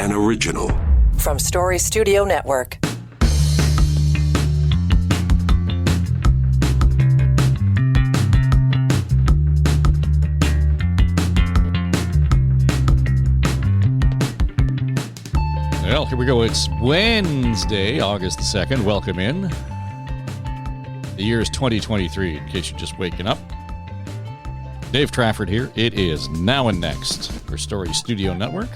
an original. From Story Studio Network. Well, here we go. It's Wednesday, August the 2nd. Welcome in. The year is 2023, in case you're just waking up. Dave Trafford here. It is Now and Next for Story Studio Network.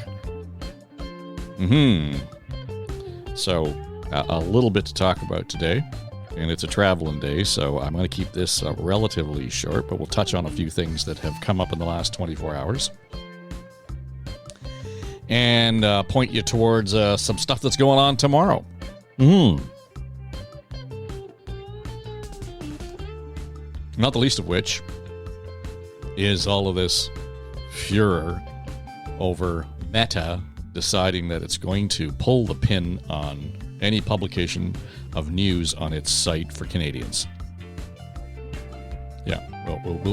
So, a little bit to talk about today, and it's a traveling day, so I'm going to keep this relatively short, but we'll touch on a few things that have come up in the last 24 hours. And point you towards some stuff that's going on tomorrow. Not the least of which is all of this furor over Meta deciding that it's going to pull the pin on any publication of news on its site for Canadians. Yeah,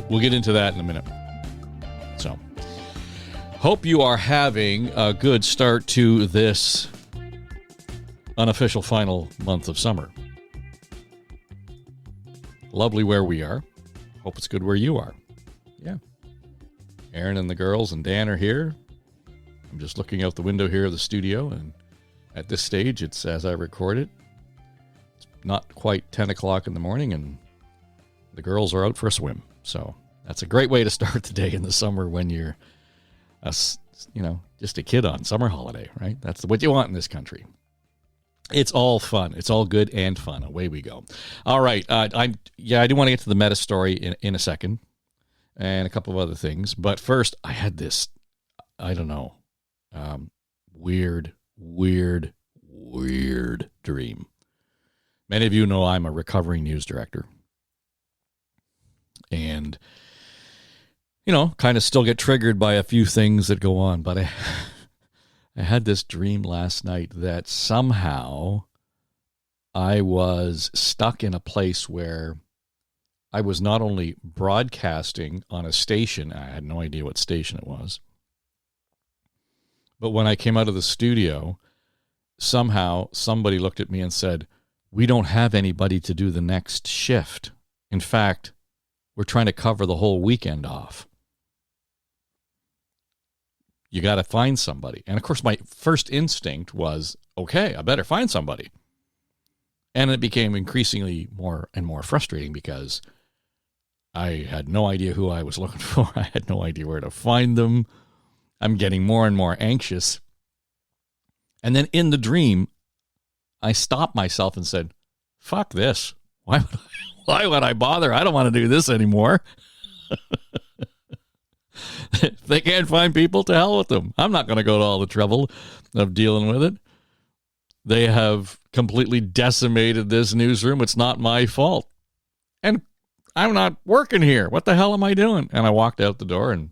we'll get into that in a minute. So, hope you are having a good start to this unofficial final month of summer. Lovely where we are. Hope it's good where you are. Yeah. Aaron and the girls and Dan are here. I'm just looking out the window here of the studio, and at this stage, it's as I record it. It's not quite 10 o'clock in the morning, and the girls are out for a swim. So that's a great way to start the day in the summer when you're just a kid on summer holiday, right? That's what you want in this country. It's all fun. It's all good and fun. Away we go. All right. I do want to get to the Meta story in a second and a couple of other things. But first, I had this, weird dream. Many of you know I'm a recovering news director. And kind of still get triggered by a few things that go on. But I had this dream last night that somehow I was stuck in a place where I was not only broadcasting on a station, I had no idea what station it was, but when I came out of the studio, somehow somebody looked at me and said, "We don't have anybody to do the next shift. In fact, we're trying to cover the whole weekend off. You got to find somebody." And of course, my first instinct was, okay, I better find somebody. And it became increasingly more and more frustrating because I had no idea who I was looking for. I had no idea where to find them. I'm getting more and more anxious. And then in the dream, I stopped myself and said, fuck this. Why would I bother? I don't want to do this anymore. If they can't find people, to hell with them. I'm not going to go to all the trouble of dealing with it. They have completely decimated this newsroom. It's not my fault. And I'm not working here. What the hell am I doing? And I walked out the door and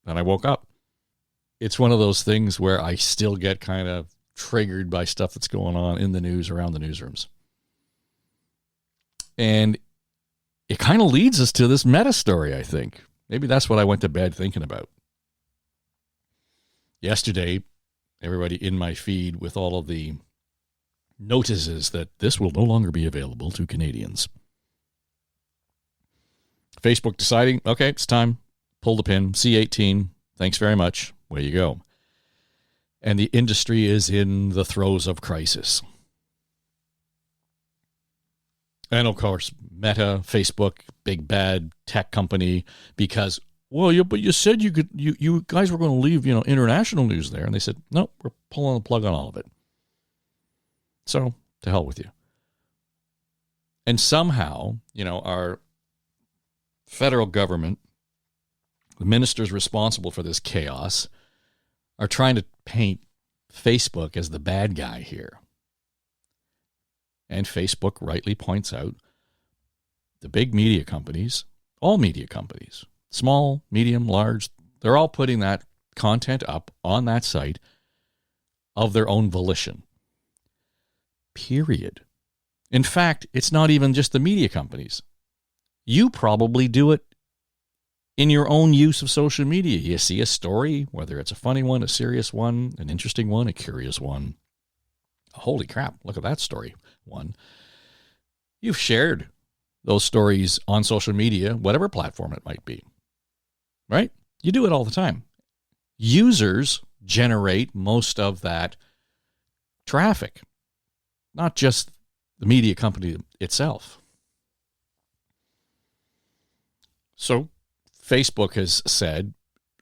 then I woke up. It's one of those things where I still get kind of triggered by stuff that's going on in the news, around the newsrooms. And it kind of leads us to this Meta story, I think. Maybe that's what I went to bed thinking about. Yesterday, everybody in my feed with all of the notices that this will no longer be available to Canadians. Facebook deciding, okay, it's time. Pull the pin. C18. Thanks very much. Way you go. And the industry is in the throes of crisis. And of course, Meta, Facebook, big bad tech company, because, but you said you guys were going to leave, international news there. And they said, no, we're pulling the plug on all of it. So, to hell with you. And somehow, our federal government, the ministers responsible for this chaos, are trying to paint Facebook as the bad guy here. And Facebook rightly points out the big media companies, all media companies, small, medium, large, they're all putting that content up on that site of their own volition. Period. In fact, it's not even just the media companies. You probably do it in your own use of social media. You see a story, whether it's a funny one, a serious one, an interesting one, a curious one. Holy crap, look at that story one. You've shared those stories on social media, whatever platform it might be, right? You do it all the time. Users generate most of that traffic, not just the media company itself. So Facebook has said,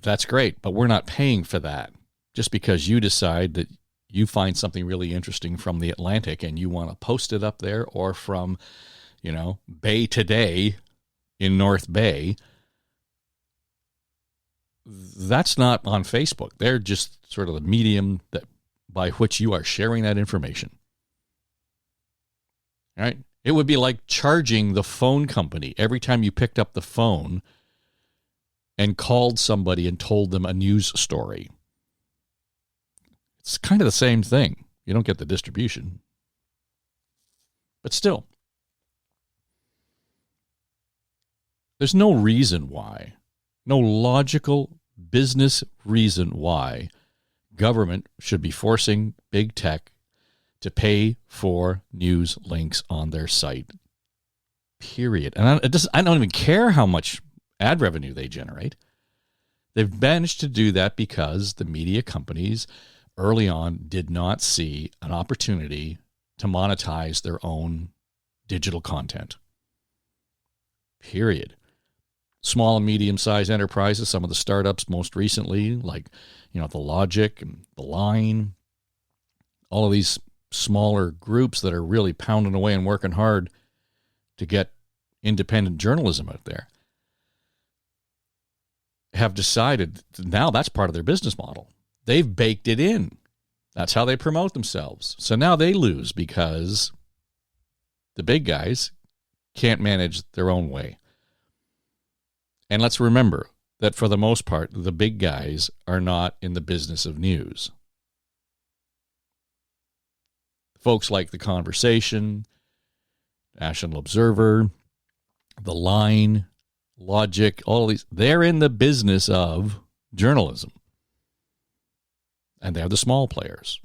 that's great, but we're not paying for that. Just because you decide that you find something really interesting from the Atlantic and you want to post it up there, or from, Bay Today in North Bay, that's not on Facebook. They're just sort of the medium that by which you are sharing that information. All right? It would be like charging the phone company every time you picked up the phone and called somebody and told them a news story. It's kind of the same thing. You don't get the distribution. But still, there's no reason why, no logical business reason why government should be forcing big tech to pay for news links on their site, period. And I don't even care how much ad revenue they generate. They've managed to do that because the media companies early on did not see an opportunity to monetize their own digital content, period. Small and medium-sized enterprises, some of the startups most recently, like, the Logic and the Line, all of these smaller groups that are really pounding away and working hard to get independent journalism out there, have decided now that's part of their business model. They've baked it in. That's how they promote themselves. So now they lose because the big guys can't manage their own way. And let's remember that for the most part, the big guys are not in the business of news. Folks like The Conversation, National Observer, The Line, Logic, all of these, they're in the business of journalism. And they're the small players.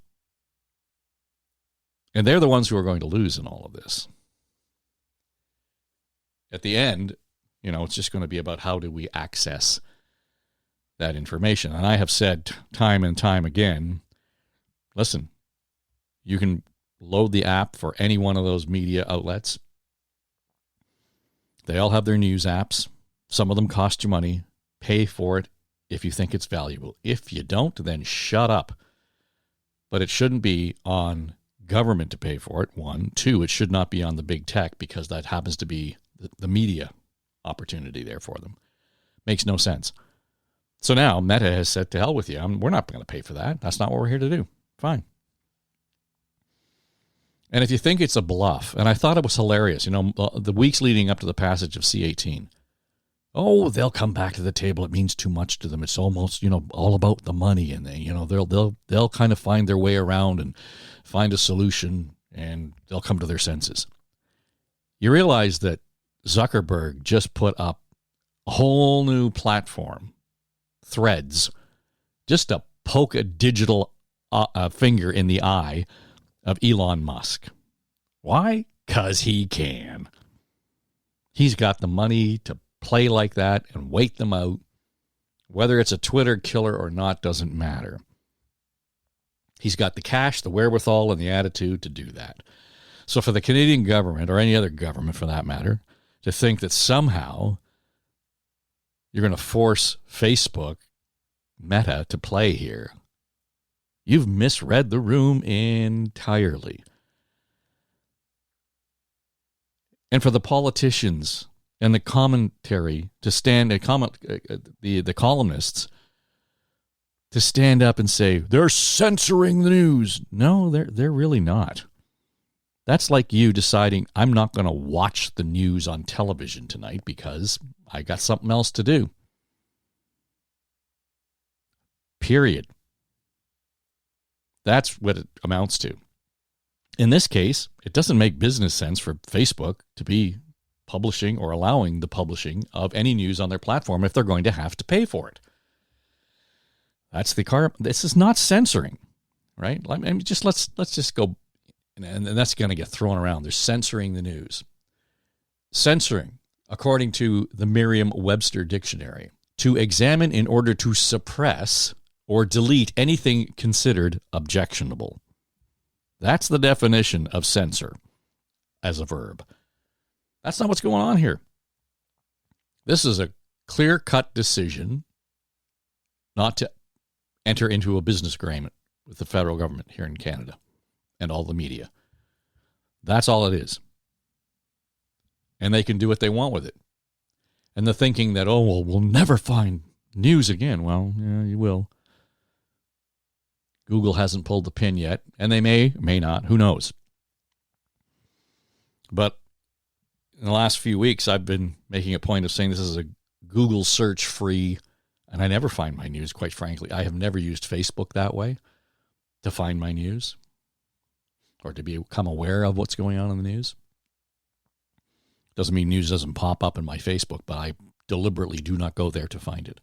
And they're the ones who are going to lose in all of this. At the end, it's just going to be about how do we access that information. And I have said time and time again, listen, you can load the app for any one of those media outlets. They all have their news apps. Some of them cost you money. Pay for it if you think it's valuable. If you don't, then shut up. But it shouldn't be on government to pay for it, one. Two, it should not be on the big tech, because that happens to be the media opportunity there for them. Makes no sense. So now Meta has said, to hell with you. We're not going to pay for that. That's not what we're here to do. Fine. And if you think it's a bluff, and I thought it was hilarious, the weeks leading up to the passage of C-18, they'll come back to the table. It means too much to them. It's almost, all about the money, and they'll kind of find their way around and find a solution, and they'll come to their senses. You realize that Zuckerberg just put up a whole new platform, Threads, just to poke a digital finger in the eye of Elon Musk. Why? 'Cause he can. He's got the money to play like that and wait them out. Whether it's a Twitter killer or not doesn't matter. He's got the cash, the wherewithal, and the attitude to do that. So for the Canadian government, or any other government for that matter, to think that somehow you're going to force Facebook, Meta, to play here, you've misread the room entirely. And for the politicians and the commentary to stand, the columnists to stand up and say they're censoring the news. No, they're really not. That's like you deciding, I'm not going to watch the news on television tonight because I got something else to do. Period. That's what it amounts to. In this case, it doesn't make business sense for Facebook to be publishing or allowing the publishing of any news on their platform if they're going to have to pay for it. That's this is not censoring, right? I mean, let's just go, and that's going to get thrown around. They're censoring the news. Censoring, according to the Merriam-Webster dictionary, to examine in order to suppress or delete anything considered objectionable. That's the definition of censor as a verb. That's not what's going on here. This is a clear-cut decision not to enter into a business agreement with the federal government here in Canada and all the media. That's all it is. And they can do what they want with it. And the thinking that, oh, well, we'll never find news again. Well, yeah, you will. Google hasn't pulled the pin yet, and they may not. Who knows? But in the last few weeks, I've been making a point of saying this is a Google search free, and I never find my news, quite frankly. I have never used Facebook that way to find my news or to become aware of what's going on in the news. Doesn't mean news doesn't pop up in my Facebook, but I deliberately do not go there to find it.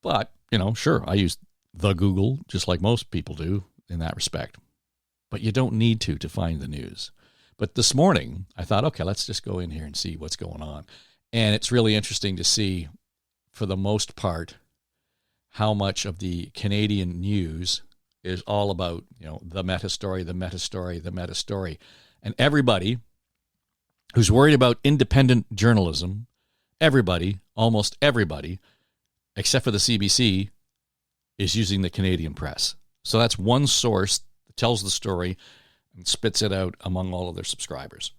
But, sure, I use the Google just like most people do in that respect. But you don't need to find the news. But this morning, I thought, okay, let's just go in here and see what's going on. And it's really interesting to see, for the most part, how much of the Canadian news is all about, the meta story, the meta story, the meta story. And everybody who's worried about independent journalism, almost everybody, except for the CBC, is using the Canadian press. So that's one source that tells the story and spits it out among all of their subscribers.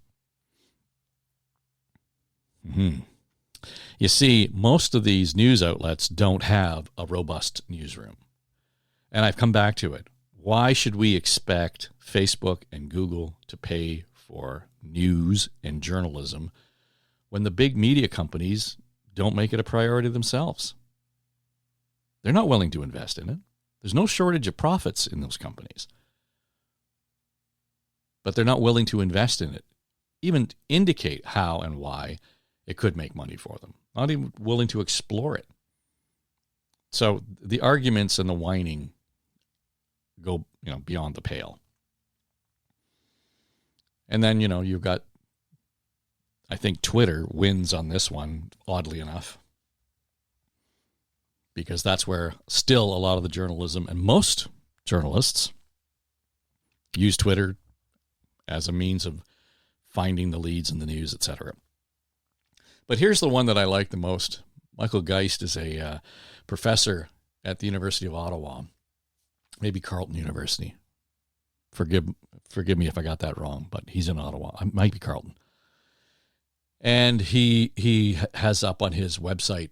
You see, most of these news outlets don't have a robust newsroom. And I've come back to it. Why should we expect Facebook and Google to pay for news and journalism when the big media companies don't make it a priority themselves? They're not willing to invest in it. There's no shortage of profits in those companies. But they're not willing to invest in it, even indicate how and why it could make money for them. Not even willing to explore it. So the arguments and the whining go, beyond the pale. And then, you've got, I think Twitter wins on this one, oddly enough, because that's where still a lot of the journalism and most journalists use Twitter as a means of finding the leads in the news, etc. But here's the one that I like the most. Michael Geist is a professor at the University of Ottawa, maybe Carleton University. Forgive me if I got that wrong, but he's in Ottawa. It might be Carleton. And he has up on his website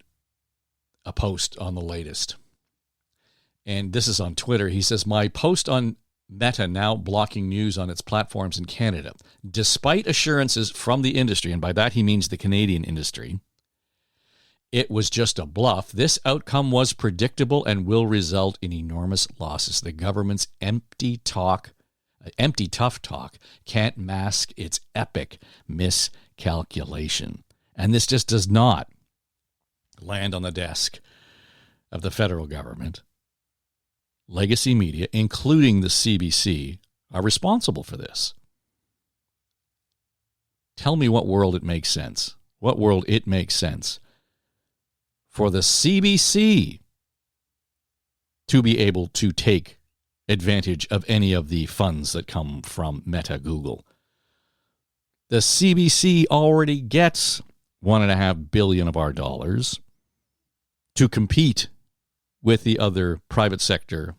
a post on the latest. And this is on Twitter. He says, my post on Meta now blocking news on its platforms in Canada, despite assurances from the industry, and by that he means the Canadian industry, it was just a bluff. This outcome was predictable and will result in enormous losses. The government's empty tough talk can't mask its epic miscalculation. And this just does not land on the desk of the federal government. Legacy media, including the CBC, are responsible for this. Tell me what world it makes sense. What world it makes sense for the CBC to be able to take advantage of any of the funds that come from Meta Google. The CBC already gets $1.5 billion of our dollars to compete with the other private sector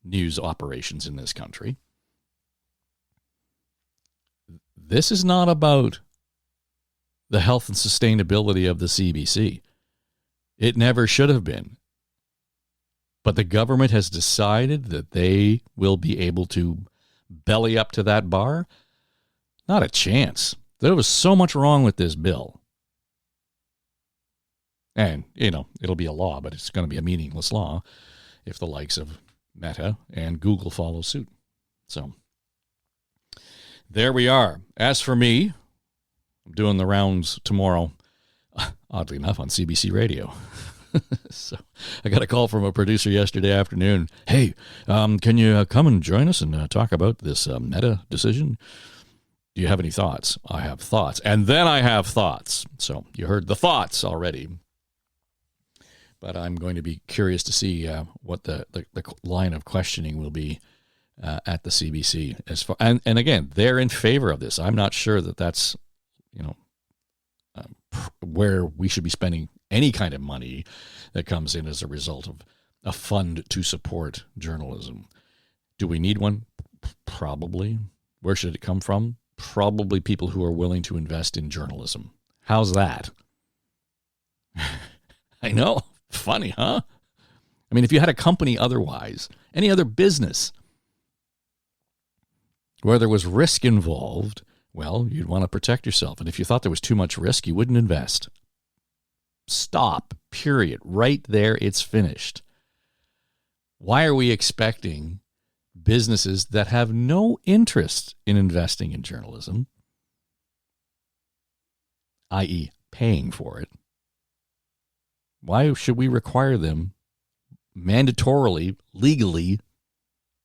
news operations in this country. This is not about the health and sustainability of the CBC. It never should have been. But the government has decided that they will be able to belly up to that bar. Not a chance. There was so much wrong with this bill. And, it'll be a law, but it's going to be a meaningless law if the likes of Meta and Google follow suit. So, there we are. As for me, I'm doing the rounds tomorrow, oddly enough, on CBC Radio. So I got a call from a producer yesterday afternoon. Hey, can you come and join us and talk about this Meta decision? Do you have any thoughts? I have thoughts. And then I have thoughts. So you heard the thoughts already. But I'm going to be curious to see what the line of questioning will be at the CBC. And again, they're in favor of this. I'm not sure that that's, where we should be spending any kind of money that comes in as a result of a fund to support journalism. Do we need one? Probably. Where should it come from? Probably people who are willing to invest in journalism. How's that? I know. Funny, huh? I mean, if you had a company otherwise, any other business where there was risk involved, well, you'd want to protect yourself. And if you thought there was too much risk, you wouldn't invest. Stop. Period. Right there, it's finished. Why are we expecting businesses that have no interest in investing in journalism, i.e., paying for it? Why should we require them mandatorily, legally,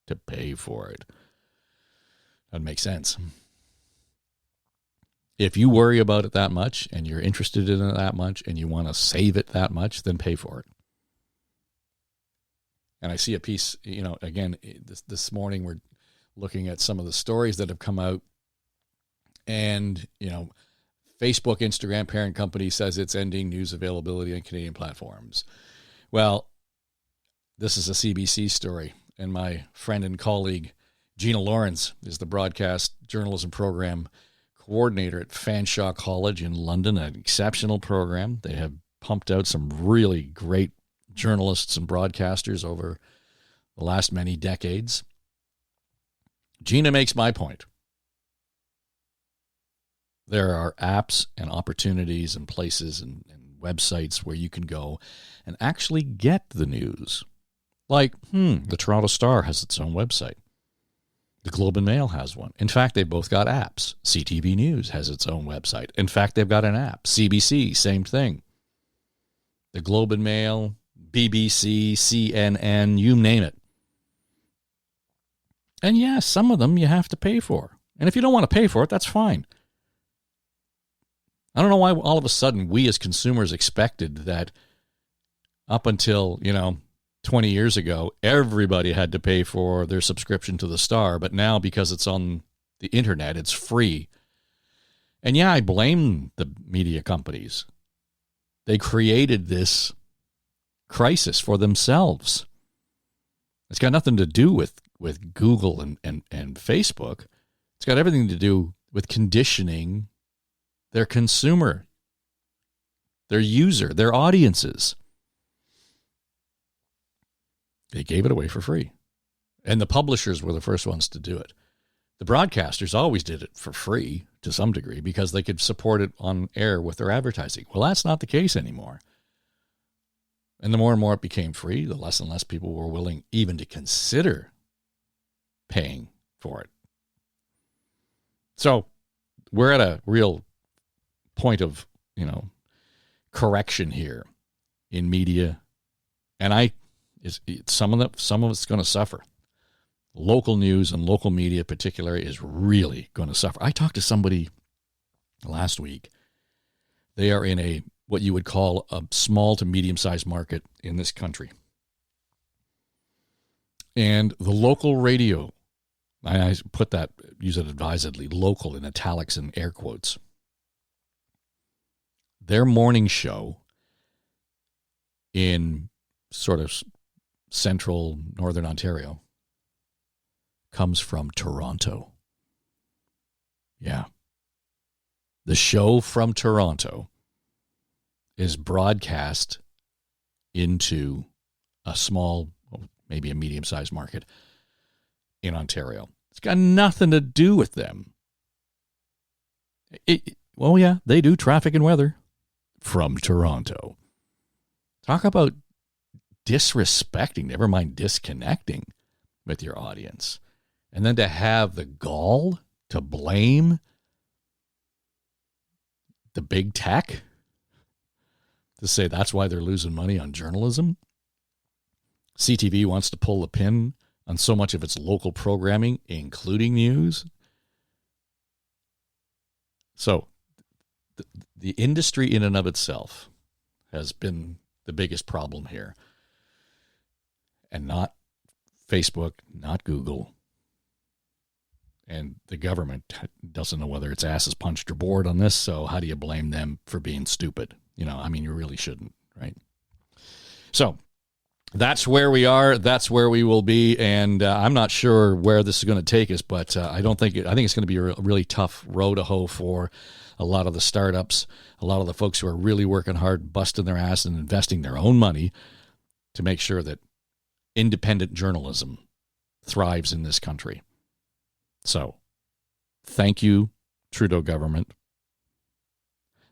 to pay for it? That makes sense. If you worry about it that much and you're interested in it that much and you want to save it that much, then pay for it. And I see a piece, again, this morning we're looking at some of the stories that have come out. And, Facebook, Instagram parent company says it's ending news availability on Canadian platforms. Well, this is a CBC story. And my friend and colleague, Gina Lawrence, is the broadcast journalism program coordinator at Fanshawe College in London, an exceptional program. They have pumped out some really great journalists and broadcasters over the last many decades. Gina makes my point. There are apps and opportunities and places and websites where you can go and actually get the news. Like, the Toronto Star has its own website. The Globe and Mail has one. In fact, they've both got apps. CTV News has its own website. In fact, they've got an app. CBC, same thing. The Globe and Mail, BBC, CNN, you name it. And yes, some of them you have to pay for. And if you don't want to pay for it, that's fine. I don't know why all of a sudden we as consumers expected that up until, 20 years ago, everybody had to pay for their subscription to the Star. But now, because it's on the internet, it's free. And yeah, I blame the media companies. They created this crisis for themselves. It's got nothing to do with Google and Facebook. It's got everything to do with conditioning their consumer, their user, their audiences. They gave it away for free. And the publishers were the first ones to do it. The broadcasters always did it for free to some degree because they could support it on air with their advertising. Well, that's not the case anymore. And the more and more it became free, the less and less people were willing even to consider paying for it. So we're at a real point of, correction here in media. And some of it's going to suffer. Local news and local media in particular is really going to suffer. I talked to somebody last week. They are in what you would call a small to medium-sized market in this country. And the local radio, I use it advisedly, local in italics and air quotes. Their morning show in sort of central northern Ontario comes from Toronto. Yeah. The show from Toronto is broadcast into a small, maybe a medium-sized market in Ontario. It's got nothing to do with them. Well, yeah, they do traffic and weather from Toronto. Talk about disrespecting, never mind disconnecting with your audience. And then to have the gall to blame the big tech to say that's why they're losing money on journalism. CTV wants to pull the pin on so much of its local programming, including news. So the industry in and of itself has been the biggest problem here. And not Facebook, not Google. And the government doesn't know whether its ass is punched or bored on this, so how do you blame them for being stupid? You know, I mean, you really shouldn't, right? So that's where we are. That's where we will be, and I'm not sure where this is going to take us, but I think it's going to be a really tough road to hoe for a lot of the startups, a lot of the folks who are really working hard, busting their ass and investing their own money to make sure that independent journalism thrives in this country. So, thank you, Trudeau government.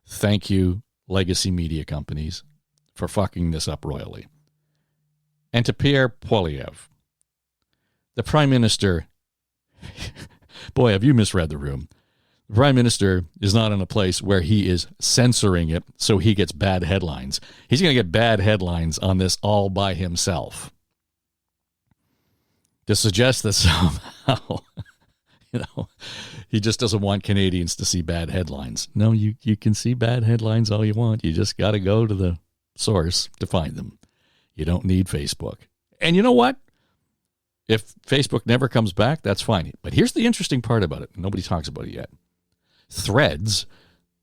Thank you, legacy media companies, for fucking this up royally. And to Pierre Poilievre, the Prime Minister, boy, have you misread the room. The Prime Minister is not in a place where he is censoring it so he gets bad headlines. He's going to get bad headlines on this all by himself. To suggest that somehow, he just doesn't want Canadians to see bad headlines. No, you can see bad headlines all you want. You just got to go to the source to find them. You don't need Facebook. And you know what? If Facebook never comes back, that's fine. But here's the interesting part about it. Nobody talks about it yet. Threads,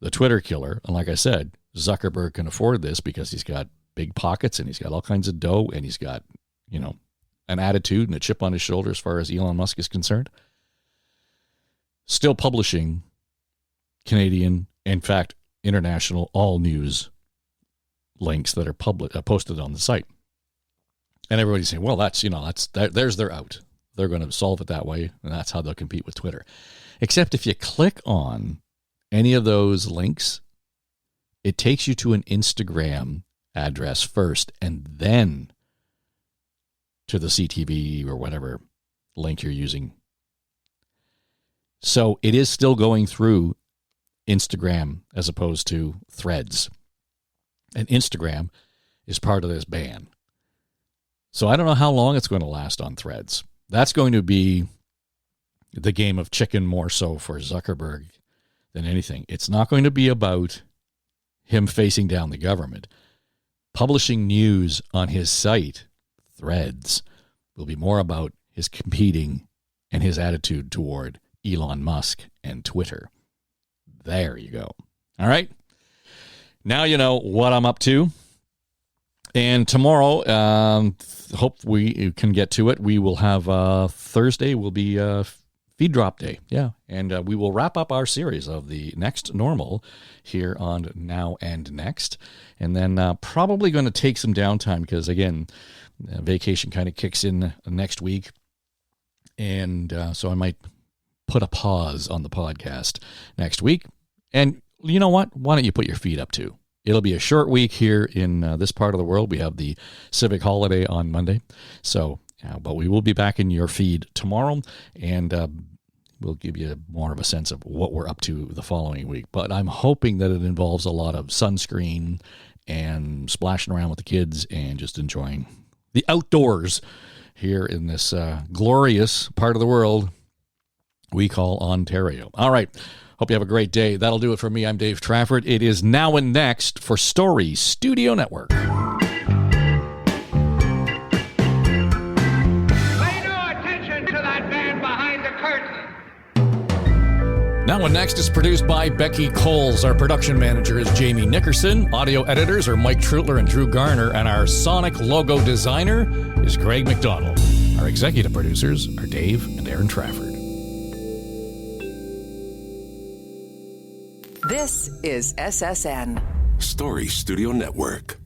the Twitter killer, and like I said, Zuckerberg can afford this because he's got big pockets and he's got all kinds of dough and he's got, an attitude and a chip on his shoulder as far as Elon Musk is concerned. Still publishing Canadian, in fact, international, all news links that are posted on the site. And everybody's saying, well, there's their out. They're going to solve it that way, and that's how they'll compete with Twitter. Except if you click on any of those links, it takes you to an Instagram address first, and then to the CTV or whatever link you're using. So it is still going through Instagram as opposed to Threads. And Instagram is part of this ban. So I don't know how long it's going to last on Threads. That's going to be the game of chicken more so for Zuckerberg than anything. It's not going to be about him facing down the government. Publishing news on his site, Threads, will be more about his competing and his attitude toward Elon Musk and Twitter. There you go. All right. Now you know what I'm up to. And tomorrow, hope we can get to it. We will have Thursday will be feed drop day. Yeah. And we will wrap up our series of the next normal here on Now and Next. And then probably going to take some downtime because, again, vacation kind of kicks in next week. And so I might put a pause on the podcast next week. And you know what? Why don't you put your feet up too? It'll be a short week here in this part of the world. We have the civic holiday on Monday. So, but we will be back in your feed tomorrow, and we'll give you more of a sense of what we're up to the following week. But I'm hoping that it involves a lot of sunscreen and splashing around with the kids and just enjoying the outdoors here in this glorious part of the world we call Ontario. All right. Hope you have a great day. That'll do it for me. I'm Dave Trafford. It is Now and Next for Story Studio Network. Pay no attention to that man behind the curtain. Now and Next is produced by Becky Coles. Our production manager is Jamie Nickerson. Audio editors are Mike Trutler and Drew Garner. And our sonic logo designer is Greg McDonald. Our executive producers are Dave and Aaron Trafford. This is SSN. Story Studio Network.